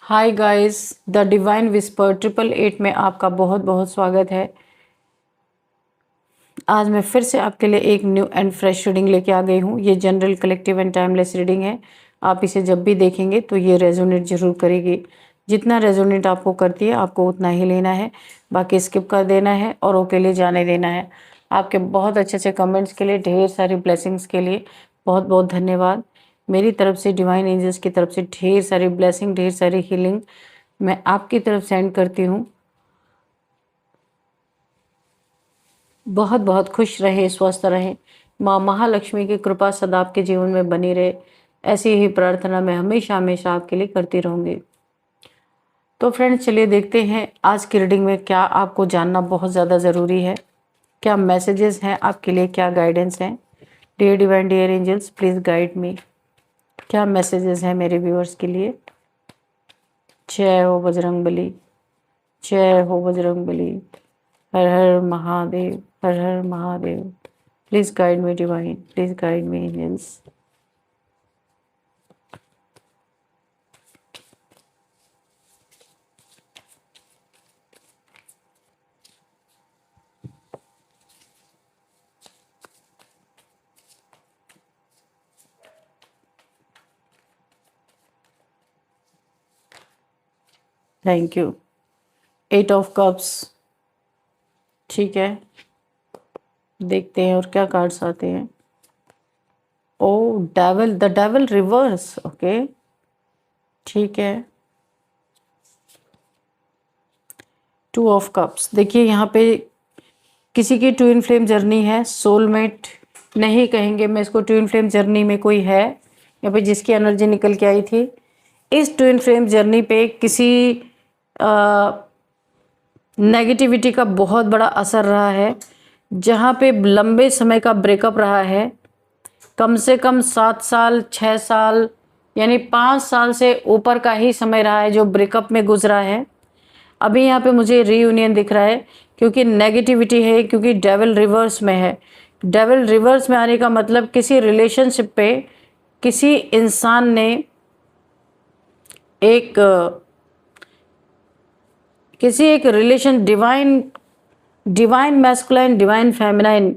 Hi guys, the divine whisper 888 में आपका बहुत बहुत स्वागत है। आज मैं फिर से आपके लिए एक न्यू एंड फ्रेश रीडिंग लेके आ गई हूँ। ये general, collective and timeless reading है। आप इसे जब भी देखेंगे तो ये रेजोनेट जरूर करेगी। जितना रेजोनेट आपको करती है आपको उतना ही लेना है, बाकी स्किप कर देना है और ओके लिए जाने देना है। आपके बहुत अच्छे अच्छे कमेंट्स के लिए, ढेर सारी ब्लेसिंग्स के लिए बहुत बहुत धन्यवाद। मेरी तरफ से, डिवाइन एंजल्स की तरफ से ढेर सारी ब्लेसिंग, ढेर सारी हीलिंग मैं आपकी तरफ सेंड करती हूँ। बहुत बहुत खुश रहे, स्वस्थ रहे। माँ महालक्ष्मी की कृपा सदा आपके जीवन में बनी रहे, ऐसी ही प्रार्थना मैं हमेशा हमेशा आपके लिए करती रहूँगी। तो फ्रेंड्स, चलिए देखते हैं आज की रीडिंग में क्या आपको जानना बहुत ज़्यादा ज़रूरी है, क्या मैसेजेस हैं आपके लिए, क्या गाइडेंस हैं। Dear divine, dear angels, please guide me. क्या मैसेजेस हैं मेरे व्यूअर्स के लिए। जय हो बजरंगबली, जय हो बजरंगबली। हर हर महादेव, हर हर Mahadev. Please guide me divine, please guide me angels. Thank you. 8 of cups, ठीक है। देखते हैं और क्या कार्ड्स आते हैं। Oh devil, the devil reverse, okay, ठीक है। 2 ऑफ कप्स, देखिए यहाँ पे किसी की ट्विन फ्लेम जर्नी है। सोलमेट नहीं कहेंगे मैं इसको, ट्विन फ्लेम जर्नी में कोई है यहाँ पे जिसकी एनर्जी निकल के आई थी। इस ट्विन फ्लेम जर्नी पे किसी नेगेटिविटी का बहुत बड़ा असर रहा है, जहाँ पे लंबे समय का ब्रेकअप रहा है। कम से कम 7 साल, 6 साल, यानी 5 साल से ऊपर का ही समय रहा है जो ब्रेकअप में गुजरा है। अभी यहाँ पे मुझे रीयूनियन दिख रहा है क्योंकि नेगेटिविटी है, क्योंकि डेविल रिवर्स में है। डेविल रिवर्स में आने का मतलब किसी रिलेशनशिप पे किसी इंसान ने किसी एक relation, divine masculine, divine feminine,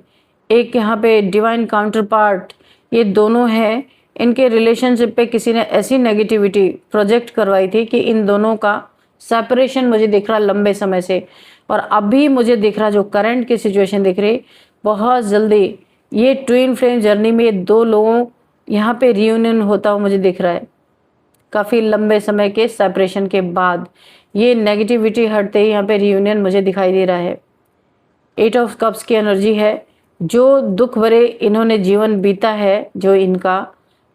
एक यहाँ पे डिवाइन काउंटर पार्ट, ये दोनों हैं। इनके रिलेशनशिप पे किसी ने ऐसी नेगेटिविटी प्रोजेक्ट करवाई थी कि इन दोनों का सेपरेशन मुझे दिख रहा लंबे समय से। और अभी मुझे दिख रहा, जो करंट की सिचुएशन दिख रही, बहुत जल्दी ये ट्विन फ्लेम जर्नी में ये 2 लोगों यहाँ पे रियूनियन होता हुआ मुझे दिख रहा है। काफ़ी लंबे समय के सेपरेशन के बाद ये नेगेटिविटी हटते ही यहाँ पे रियूनियन मुझे दिखाई दे रहा है। 8 ऑफ कप्स की एनर्जी है। जो दुख भरे इन्होंने जीवन बीता है, जो इनका,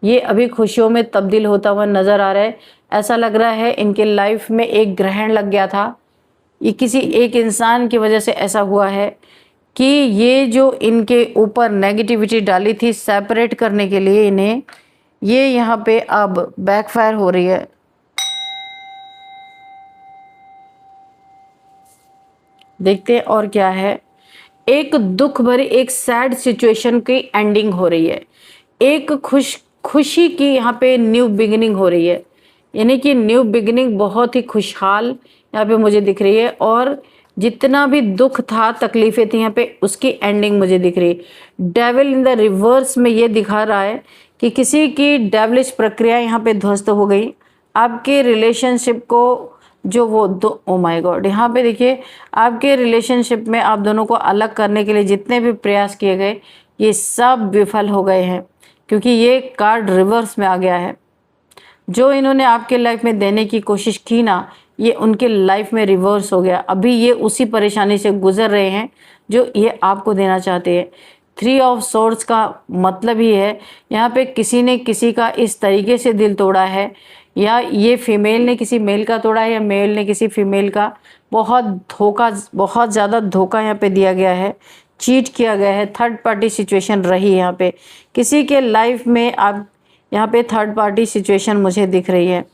ये अभी खुशियों में तब्दील होता हुआ नज़र आ रहा है। ऐसा लग रहा है इनके लाइफ में एक ग्रहण लग गया था। ये किसी एक इंसान की वजह से ऐसा हुआ है कि ये जो इनके ऊपर नेगेटिविटी डाली थी सेपरेट करने के लिए इन्हें, ये यहाँ पे अब बैकफायर हो रही है। देखते हैं और क्या है। एक दुख भरी, एक सैड सिचुएशन की एंडिंग हो रही है। एक खुशी की यहाँ पे न्यू बिगिनिंग हो रही है, यानी कि न्यू बिगिनिंग बहुत ही खुशहाल यहाँ पे मुझे दिख रही है। और जितना भी दुख था, तकलीफें थी, यहाँ पे उसकी एंडिंग मुझे दिख रही है। डेविल इन द रिवर्स में ये दिखा रहा है कि किसी की डेविलिश प्रक्रिया यहाँ पे ध्वस्त हो गई। आपके रिलेशनशिप को जो वो दो, ओ माय गॉड, यहाँ पे देखिए आपके रिलेशनशिप में आप दोनों को अलग करने के लिए जितने भी प्रयास किए गए, ये सब विफल हो गए हैं, क्योंकि ये कार्ड रिवर्स में आ गया है। जो इन्होंने आपके लाइफ में देने की कोशिश की ना, ये उनके लाइफ में रिवर्स हो गया। अभी ये उसी परेशानी से गुजर रहे हैं जो ये आपको देना चाहते हैं। 3 ऑफ सोर्ड्स का मतलब ही है यहाँ पे किसी ने किसी का इस तरीके से दिल तोड़ा है, या ये फीमेल ने किसी मेल का तोड़ा है, या मेल ने किसी फीमेल का। बहुत ज़्यादा धोखा यहाँ पे दिया गया है, चीट किया गया है। थर्ड पार्टी सिचुएशन रही यहाँ पे किसी के लाइफ में। आप यहाँ पे थर्ड पार्टी सिचुएशन मुझे दिख रही है,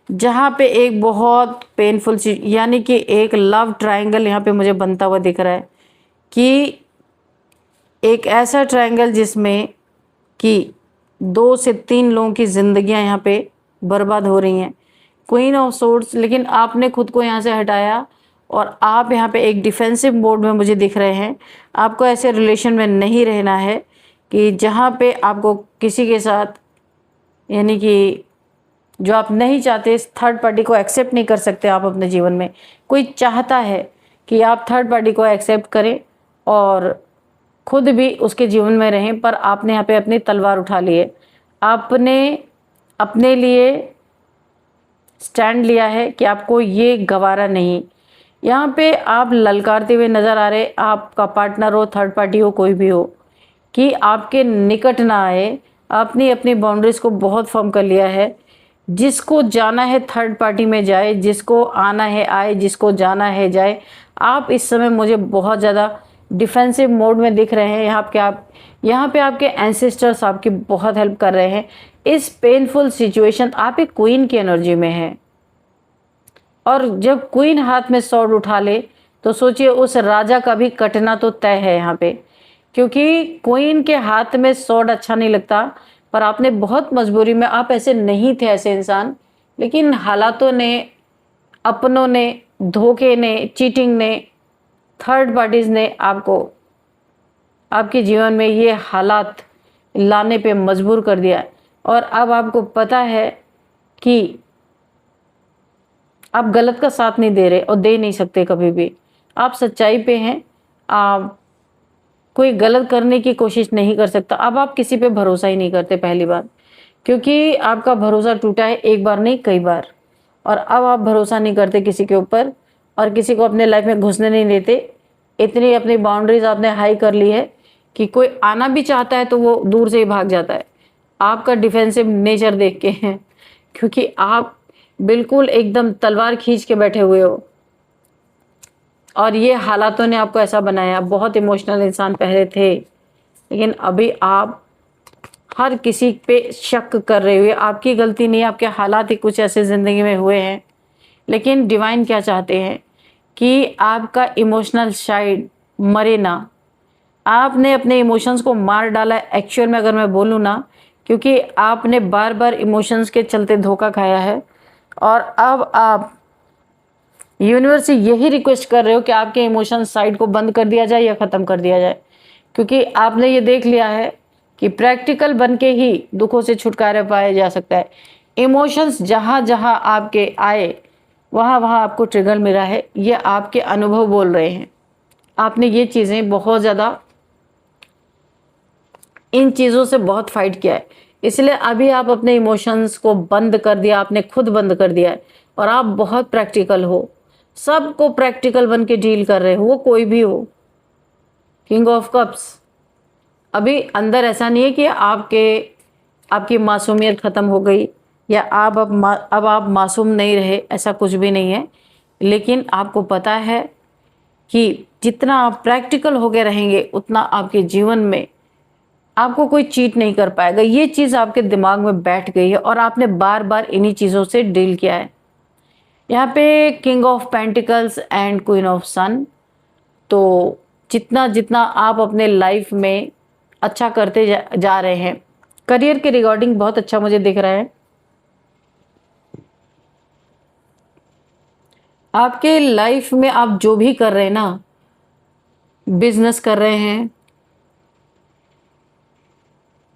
जहाँ पे एक बहुत पेनफुल, यानी कि एक लव ट्रायंगल यहाँ पे मुझे बनता हुआ दिख रहा है, कि एक ऐसा ट्रायंगल जिसमें कि 2 से 3 लोगों की जिंदगियां यहाँ पे बर्बाद हो रही हैं। क्वीन ऑफ सोर्ड्स, लेकिन आपने खुद को यहाँ से हटाया और आप यहाँ पे एक डिफेंसिव मोड में मुझे दिख रहे हैं। आपको ऐसे रिलेशन में नहीं रहना है कि जहाँ पे आपको किसी के साथ, यानी कि जो आप नहीं चाहते, थर्ड पार्टी को एक्सेप्ट नहीं कर सकते आप अपने जीवन में। कोई चाहता है कि आप थर्ड पार्टी को एक्सेप्ट करें और खुद भी उसके जीवन में रहें, पर आपने यहाँ पे अपनी तलवार उठा ली है। आपने अपने लिए स्टैंड लिया है कि आपको ये गवारा नहीं। यहाँ पे आप ललकारते हुए नज़र आ रहे, आपका पार्टनर हो, थर्ड पार्टी हो, कोई भी हो, कि आपके निकट ना आए। आपने अपनी बाउंड्रीज़ को बहुत फर्म कर लिया है। जिसको जाना है थर्ड पार्टी में जाए, जिसको आना है आए, जिसको जाना है जाए। आप इस समय मुझे बहुत ज़्यादा डिफेंसिव मोड में दिख रहे हैं। यहाँ पे आपके एंसेस्टर्स आपकी बहुत हेल्प कर रहे हैं। इस पेनफुल सिचुएशन, आप एक क्वीन की एनर्जी में हैं, और जब क्वीन हाथ में स्वॉर्ड उठा ले तो सोचिए उस राजा का भी कटना तो तय है यहाँ पे, क्योंकि क्वीन के हाथ में स्वॉर्ड अच्छा नहीं लगता। पर आपने बहुत मजबूरी में, आप ऐसे नहीं थे, ऐसे इंसान, लेकिन हालातों ने, अपनों ने, धोखे ने, चीटिंग ने, थर्ड पार्टीज ने आपको आपके जीवन में ये हालात लाने पे मजबूर कर दिया है। और अब आपको पता है कि आप गलत का साथ नहीं दे रहे और दे नहीं सकते कभी भी। आप सच्चाई पे हैं। आप कोई गलत करने की कोशिश नहीं कर सकता। अब आप किसी पे भरोसा ही नहीं करते, पहली बात, क्योंकि आपका भरोसा टूटा है एक बार नहीं कई बार। और अब आप भरोसा नहीं करते किसी के ऊपर, और किसी को अपने लाइफ में घुसने नहीं देते। इतनी अपनी बाउंड्रीज आपने हाई कर ली है कि कोई आना भी चाहता है तो वो दूर से ही भाग जाता है। आपका डिफेंसिव नेचर देख के हैं, क्योंकि आप बिल्कुल एकदम तलवार खींच के बैठे हुए हो, और ये हालातों ने आपको ऐसा बनाया। बहुत इमोशनल इंसान पहले थे, लेकिन अभी आप हर किसी पे शक कर रहे हुए, आपकी गलती नहीं, आपके हालात ही कुछ ऐसे ज़िंदगी में हुए हैं। लेकिन डिवाइन क्या चाहते हैं कि आपका इमोशनल साइड मरे ना। आपने अपने इमोशंस को मार डाला एक्चुअल में, अगर मैं बोलूँ ना, क्योंकि आपने बार बार इमोशंस के चलते धोखा खाया है। और अब आप यूनिवर्स से यही रिक्वेस्ट कर रहे हो कि आपके इमोशन साइड को बंद कर दिया जाए या ख़त्म कर दिया जाए, क्योंकि आपने ये देख लिया है कि प्रैक्टिकल बन के ही दुखों से छुटकारा पाया जा सकता है। इमोशंस जहाँ जहाँ आपके आए वहाँ वहाँ आपको ट्रिगर मिला है, ये आपके अनुभव बोल रहे हैं। आपने ये चीज़ें बहुत ज़्यादा, इन चीज़ों से बहुत फाइट किया है, इसलिए अभी आप अपने इमोशंस को बंद कर दिया, आपने खुद बंद कर दिया है। और आप बहुत प्रैक्टिकल हो, सबको प्रैक्टिकल बन के डील कर रहे हो, वो कोई भी हो। किंग ऑफ कप्स, अभी अंदर ऐसा नहीं है कि आपकी मासूमियत ख़त्म हो गई या अब आप मासूम नहीं रहे, ऐसा कुछ भी नहीं है। लेकिन आपको पता है कि जितना आप प्रैक्टिकल हो गए रहेंगे, उतना आपके जीवन में आपको कोई चीट नहीं कर पाएगा। ये चीज़ आपके दिमाग में बैठ गई है और आपने बार बार इन्हीं चीज़ों से डील किया है। यहाँ पे king of pentacles and queen of sun, तो जितना जितना आप अपने लाइफ में अच्छा करते जा रहे हैं, करियर के रिगार्डिंग बहुत अच्छा मुझे दिख रहा है। आपके लाइफ में आप जो भी कर रहे हैं ना, बिजनेस कर रहे हैं,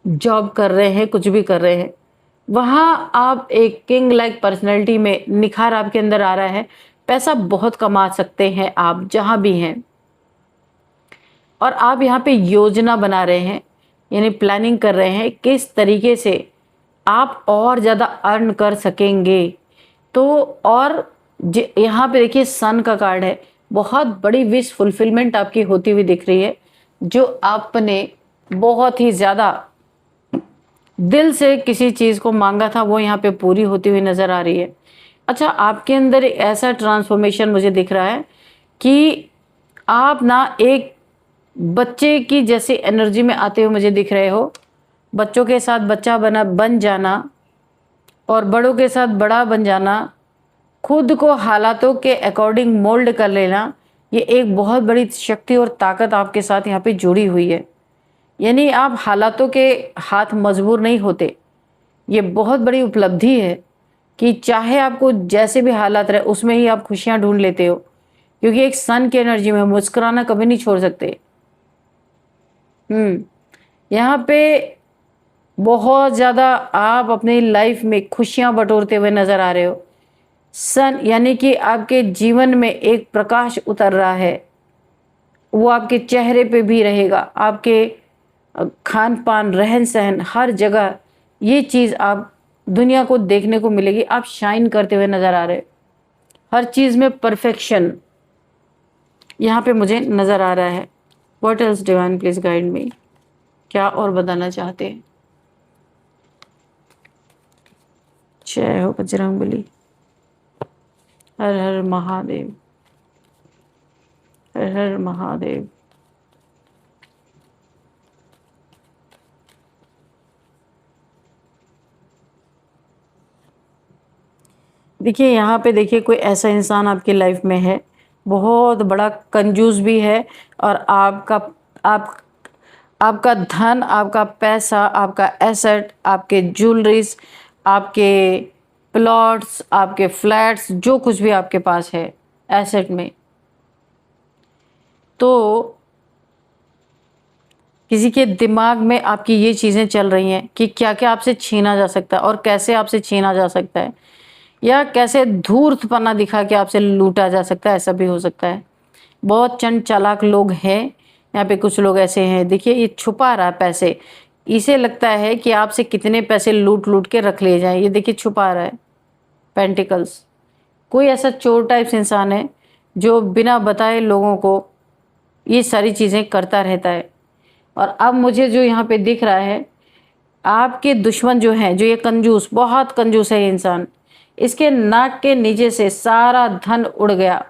जॉब कर रहे हैं, कुछ भी कर रहे हैं, वहाँ आप एक किंग लाइक पर्सनैलिटी में निखार आपके अंदर आ रहा है। पैसा बहुत कमा सकते हैं आप जहाँ भी हैं, और आप यहाँ पे योजना बना रहे हैं, यानी प्लानिंग कर रहे हैं किस तरीके से आप और ज़्यादा अर्न कर सकेंगे। तो और यहाँ पे देखिए सन का कार्ड है, बहुत बड़ी विश फुलफिलमेंट आपकी होती हुई दिख रही है। जो आपने बहुत ही ज़्यादा दिल से किसी चीज़ को मांगा था, वो यहाँ पे पूरी होती हुई नज़र आ रही है। अच्छा, आपके अंदर ऐसा ट्रांसफॉर्मेशन मुझे दिख रहा है कि आप ना एक बच्चे की जैसी एनर्जी में आते हुए मुझे दिख रहे हो। बच्चों के साथ बच्चा बन जाना और बड़ों के साथ बड़ा बन जाना, खुद को हालातों के अकॉर्डिंग मोल्ड कर लेना, ये एक बहुत बड़ी शक्ति और ताकत आपके साथ यहाँ पे जुड़ी हुई है। यानी आप हालातों के हाथ मजबूर नहीं होते, ये बहुत बड़ी उपलब्धि है। कि चाहे आपको जैसे भी हालात रहे उसमें ही आप खुशियां ढूंढ लेते हो, क्योंकि एक सन की एनर्जी में मुस्कुराना कभी नहीं छोड़ सकते। यहाँ पे बहुत ज्यादा आप अपनी लाइफ में खुशियां बटोरते हुए नजर आ रहे हो। सन यानी कि आपके जीवन में एक प्रकाश उतर रहा है, वो आपके चेहरे पे भी रहेगा, आपके खान पान रहन सहन हर जगह ये चीज़ आप दुनिया को देखने को मिलेगी। आप शाइन करते हुए नजर आ रहे हो, हर चीज़ में परफेक्शन यहाँ पे मुझे नजर आ रहा है। What else divine please guide me, क्या और बताना चाहते हैं? जय हो बजरंगबली। हर हर महादेव, हर हर महादेव। देखिए यहाँ पे देखिए कोई ऐसा इंसान आपकी लाइफ में है, बहुत बड़ा कंजूस भी है, और आपका धन, आपका पैसा, आपका एसेट, आपके ज्वेलरीज, आपके प्लॉट्स, आपके फ्लैट्स, जो कुछ भी आपके पास है एसेट में, तो किसी के दिमाग में आपकी ये चीज़ें चल रही हैं कि क्या क्या आपसे छीना जा सकता है और कैसे आपसे छीना जा सकता है, या कैसे धूर्तपना दिखा के आपसे लूटा जा सकता है, ऐसा भी हो सकता है। बहुत चंड चालाक लोग हैं यहाँ पे, कुछ लोग ऐसे हैं, देखिए ये छुपा रहा है पैसे, इसे लगता है कि आपसे कितने पैसे लूट लूट के रख लिए जाएं, ये देखिए छुपा रहा है पेंटिकल्स। कोई ऐसा चोर टाइप्स इंसान है जो बिना बताए लोगों को ये सारी चीज़ें करता रहता है। और अब मुझे जो यहाँ पे दिख रहा है, आपके दुश्मन जो हैं, जो ये कंजूस, बहुत कंजूस है ये इंसान, इसके नाक के नीचे से सारा धन उड़ गया।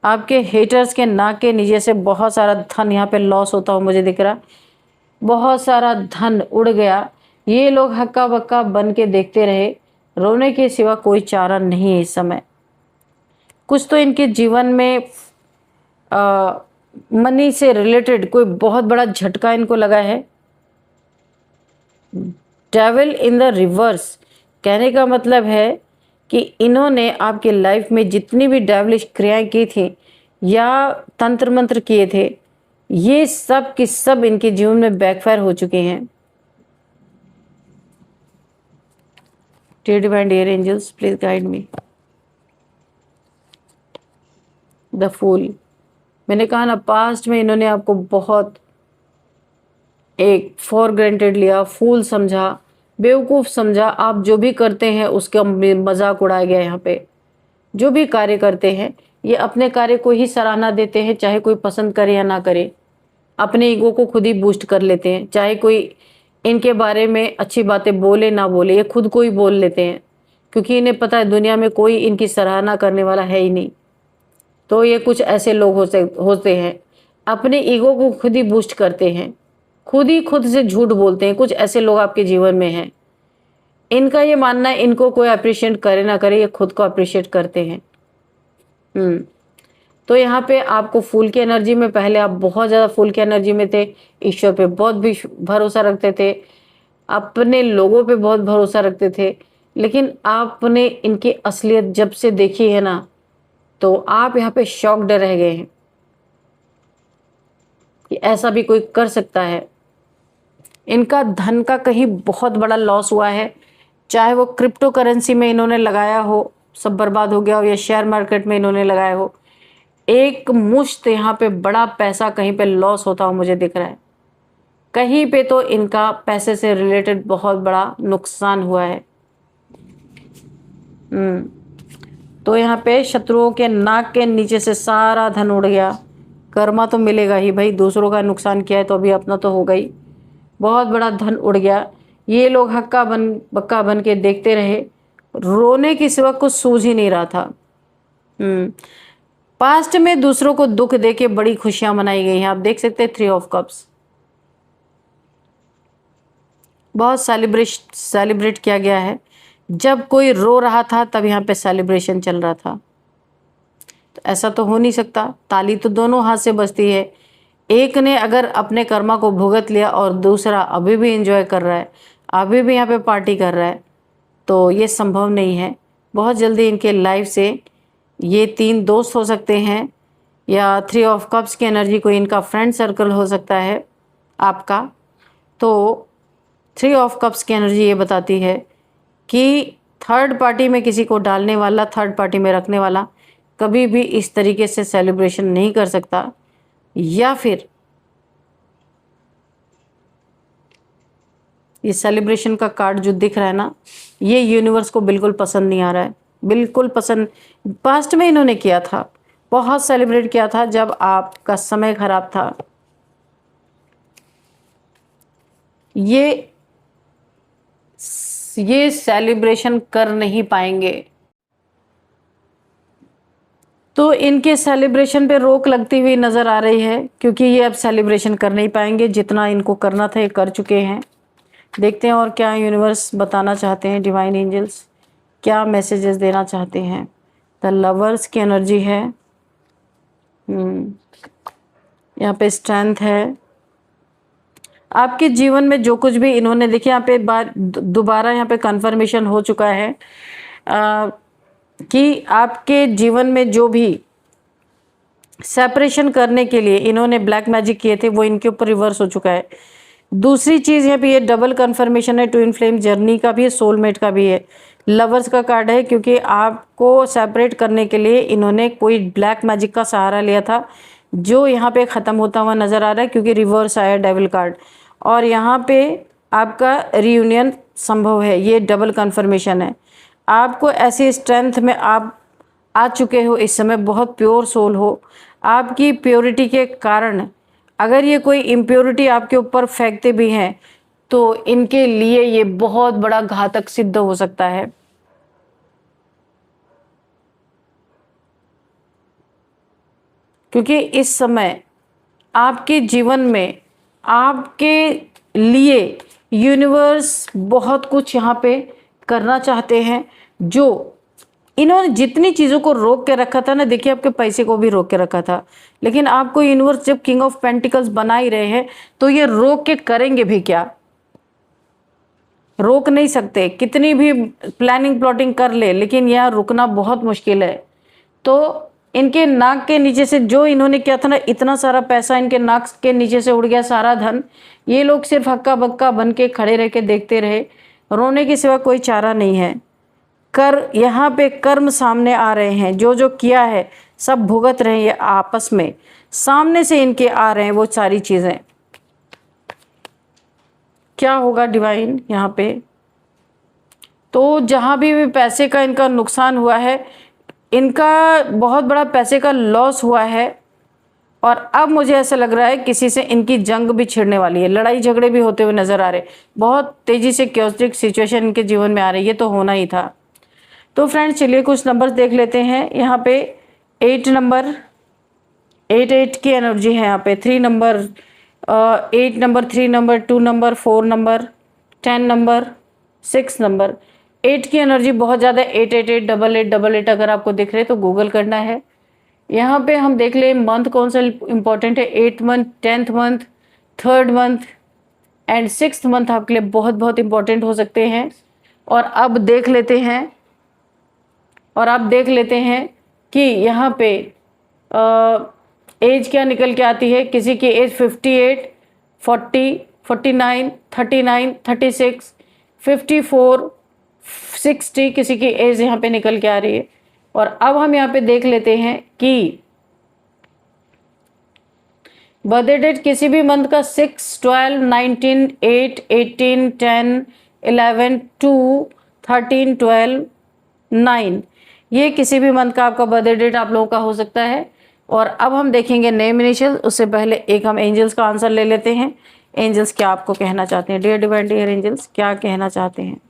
आपके हेटर्स के नाक के नीचे से बहुत सारा धन यहाँ पे लॉस होता हुआ मुझे दिख रहा, बहुत सारा धन उड़ गया। ये लोग हक्का बक्का बन के देखते रहे, रोने के सिवा कोई चारा नहीं है इस समय। कुछ तो इनके जीवन में मनी से रिलेटेड कोई बहुत बड़ा झटका इनको लगा है। डेविल इन द रिवर्स, कहने का मतलब है कि इन्होंने आपकी लाइफ में जितनी भी डेविलिश क्रियाएं की थी या तंत्र मंत्र किए थे, ये सब की सब इनके जीवन में बैकफायर हो चुके हैं। Dear divine dear angels please guide me. The fool, मैंने कहा ना, पास्ट में इन्होंने आपको बहुत एक फॉर ग्रांटेड लिया, फूल समझा, बेवकूफ़ समझा। आप जो भी करते हैं उसका मजाक उड़ाया गया। यहाँ पे जो भी कार्य करते हैं, ये अपने कार्य को ही सराहना देते हैं, चाहे कोई पसंद करे या ना करे। अपने ईगो को खुद ही बूस्ट कर लेते हैं, चाहे कोई इनके बारे में अच्छी बातें बोले ना बोले, ये खुद को ही बोल लेते हैं, क्योंकि इन्हें पता है दुनिया में कोई इनकी सराहना करने वाला है ही नहीं। तो ये कुछ ऐसे लोग होते हैं, अपने ईगो को खुद ही बूस्ट करते हैं, खुद ही खुद से झूठ बोलते हैं। कुछ ऐसे लोग आपके जीवन में हैं, इनका ये मानना है इनको कोई अप्रिशिएट करे ना करे, ये खुद को अप्रिशिएट करते हैं। तो यहाँ पे आपको फूल की एनर्जी में, पहले आप बहुत ज़्यादा फूल की एनर्जी में थे, ईश्वर पे बहुत भी भरोसा रखते थे, अपने लोगों पे बहुत भरोसा रखते थे, लेकिन आपने इनकी असलियत जब से देखी है ना, तो आप यहाँ पे शॉक्ड रह गए हैं कि ऐसा भी कोई कर सकता है। इनका धन का कहीं बहुत बड़ा लॉस हुआ है, चाहे वो क्रिप्टो करेंसी में इन्होंने लगाया हो, सब बर्बाद हो गया हो, या शेयर मार्केट में इन्होंने लगाया हो। एक मुश्त यहाँ पे बड़ा पैसा कहीं पे लॉस होता हो मुझे दिख रहा है, कहीं पे तो इनका पैसे से रिलेटेड बहुत बड़ा नुकसान हुआ है। तो यहाँ पे शत्रुओं के नाक के नीचे से सारा धन उड़ गया। कर्मा तो मिलेगा ही भाई, दूसरों का नुकसान किया है तो अभी अपना तो होगा ही। बहुत बड़ा धन उड़ गया। ये लोग हक्का बक्का बन के देखते रहे, रोने की सिवा कुछ सूझ ही नहीं रहा था। पास्ट में दूसरों को दुख देके बड़ी खुशियां मनाई गई हैं। आप देख सकते हैं 3 ऑफ कप्स, बहुत सेलिब्रेट किया गया है। जब कोई रो रहा था तब यहाँ पे सेलिब्रेशन चल रहा था। तो ऐसा तो हो नहीं सकता, ताली तो दोनों हाथ से बजती है। एक ने अगर अपने कर्मा को भुगत लिया और दूसरा अभी भी एंजॉय कर रहा है, अभी भी यहाँ पे पार्टी कर रहा है, तो ये संभव नहीं है। बहुत जल्दी इनके लाइफ से ये 3 दोस्त हो सकते हैं, या 3 ऑफ कप्स की एनर्जी कोई इनका फ्रेंड सर्कल हो सकता है आपका। तो 3 ऑफ कप्स की एनर्जी ये बताती है कि थर्ड पार्टी में किसी को डालने वाला, थर्ड पार्टी में रखने वाला कभी भी इस तरीके से सेलिब्रेशन नहीं कर सकता, या फिर ये सेलिब्रेशन का कार्ड जो दिख रहा है ना, ये यूनिवर्स को बिल्कुल पसंद नहीं आ रहा है, बिल्कुल पसंद। पास्ट में इन्होंने किया था, बहुत सेलिब्रेट किया था जब आपका समय खराब था। ये सेलिब्रेशन कर नहीं पाएंगे, तो इनके सेलिब्रेशन पे रोक लगती हुई नज़र आ रही है, क्योंकि ये अब सेलिब्रेशन कर नहीं पाएंगे। जितना इनको करना था ये कर चुके हैं। देखते हैं और क्या यूनिवर्स बताना चाहते हैं, डिवाइन एंजल्स क्या मैसेजेस देना चाहते हैं। द लवर्स की एनर्जी है, यहाँ पे स्ट्रेंथ है। आपके जीवन में जो कुछ भी इन्होंने, देखिए यहाँ पे दोबारा यहाँ पे कंफर्मेशन हो चुका है कि आपके जीवन में जो भी सेपरेशन करने के लिए इन्होंने ब्लैक मैजिक किए थे वो इनके ऊपर रिवर्स हो चुका है। दूसरी चीज़ यहाँ पे ये डबल कंफर्मेशन है, ट्विन फ्लेम जर्नी का भी है, सोलमेट का भी है। लवर्स का कार्ड है, क्योंकि आपको सेपरेट करने के लिए इन्होंने कोई ब्लैक मैजिक का सहारा लिया था, जो यहाँ पे ख़त्म होता हुआ नज़र आ रहा है, क्योंकि रिवर्स आया डेविल कार्ड। और यहाँ पे आपका रियूनियन संभव है, ये डबल कंफर्मेशन है। आपको ऐसी स्ट्रेंथ में आप आ चुके हो, इस समय बहुत प्योर सोल हो। आपकी प्योरिटी के कारण अगर ये कोई इम्प्योरिटी आपके ऊपर फेंकते भी हैं तो इनके लिए ये बहुत बड़ा घातक सिद्ध हो सकता है। क्योंकि इस समय आपके जीवन में आपके लिए यूनिवर्स बहुत कुछ यहाँ पे करना चाहते हैं। जो इन्होंने जितनी चीज़ों को रोक के रखा था ना, देखिए आपके पैसे को भी रोक के रखा था, लेकिन आपको यूनिवर्स जब किंग ऑफ पेंटिकल्स बना ही रहे हैं तो ये रोक के करेंगे भी क्या, रोक नहीं सकते। कितनी भी प्लानिंग प्लॉटिंग कर ले, लेकिन यह रुकना बहुत मुश्किल है। तो इनके नाक के नीचे से जो इन्होंने किया था ना, इतना सारा पैसा इनके नाक के नीचे से उड़ गया, सारा धन। ये लोग सिर्फ हक्का बक्का बन के खड़े रह के देखते रहे, रोने के सिवा कोई चारा नहीं है। यहाँ पे कर्म सामने आ रहे हैं, जो जो किया है सब भुगत रहे हैं, ये आपस में सामने से इनके आ रहे हैं वो सारी चीज़ें। क्या होगा डिवाइन यहाँ पे? तो जहाँ भी पैसे का इनका नुकसान हुआ है, इनका बहुत बड़ा पैसे का लॉस हुआ है, और अब मुझे ऐसा लग रहा है किसी से इनकी जंग भी छिड़ने वाली है, लड़ाई झगड़े भी होते हुए नज़र आ रहे। बहुत तेज़ी से कैओटिक सिचुएशन इनके जीवन में आ रही है, ये तो होना ही था। तो फ्रेंड्स चलिए कुछ नंबर्स देख लेते हैं। यहाँ पे 8 नंबर, 8 की एनर्जी है। यहाँ पे 3 number, 8 number, 3 number, 2 number, 4 number, 10 number, 6 number. 8 की एनर्जी बहुत ज़्यादा, 888 8888 अगर आपको दिख रहे तो गूगल करना है। यहाँ पे हम देख ले मंथ कौन सा इंपॉर्टेंट है। 8th month, 10th month, 3rd month and 6th month आपके लिए बहुत बहुत इंपॉर्टेंट हो सकते हैं। और अब देख लेते हैं कि यहाँ पे एज क्या निकल के आती है। किसी की एज 58, 40, 49, 39, 36, 54, 60 किसी की एज यहाँ पे निकल के आ रही है। और अब हम यहाँ पे देख लेते हैं कि बर्थडे डेट किसी भी मंथ का 6, 12, 19, 8, 18, 10, 11, 2, 13, 12, 9, ये किसी भी मंथ का आपका बर्थडे डेट आप लोगों का हो सकता है। और अब हम देखेंगे नेम इनिशियल। उससे पहले एक हम एंजल्स का आंसर ले लेते हैं। एंजल्स क्या आपको कहना चाहते हैं? डियर डिवाइन डियर एंजल्स क्या कहना चाहते हैं?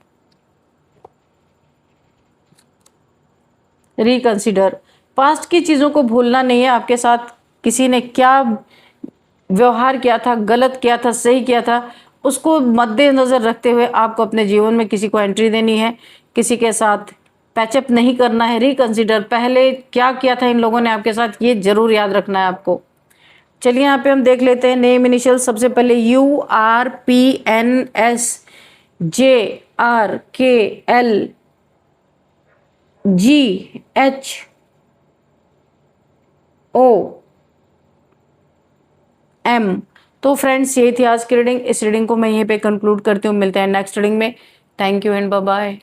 रिकंसिडर, पास्ट की चीज़ों को भूलना नहीं है। आपके साथ किसी ने क्या व्यवहार किया था, गलत किया था, सही किया था, उसको मद्देनज़र रखते हुए आपको अपने जीवन में किसी को एंट्री देनी है, किसी के साथ पैचअप नहीं करना है। रिकंसिडर, पहले क्या किया था इन लोगों ने आपके साथ, ये ज़रूर याद रखना है आपको। चलिए यहाँ पे हम देख लेते हैं नेम इनिशियल। सबसे पहले URPNSJRKL, GHOM। तो फ्रेंड्स ये थी आज की रीडिंग। इस रीडिंग को मैं यहीं पे कंक्लूड करती हूँ। मिलते हैं नेक्स्ट रीडिंग में। Thank you and bye bye.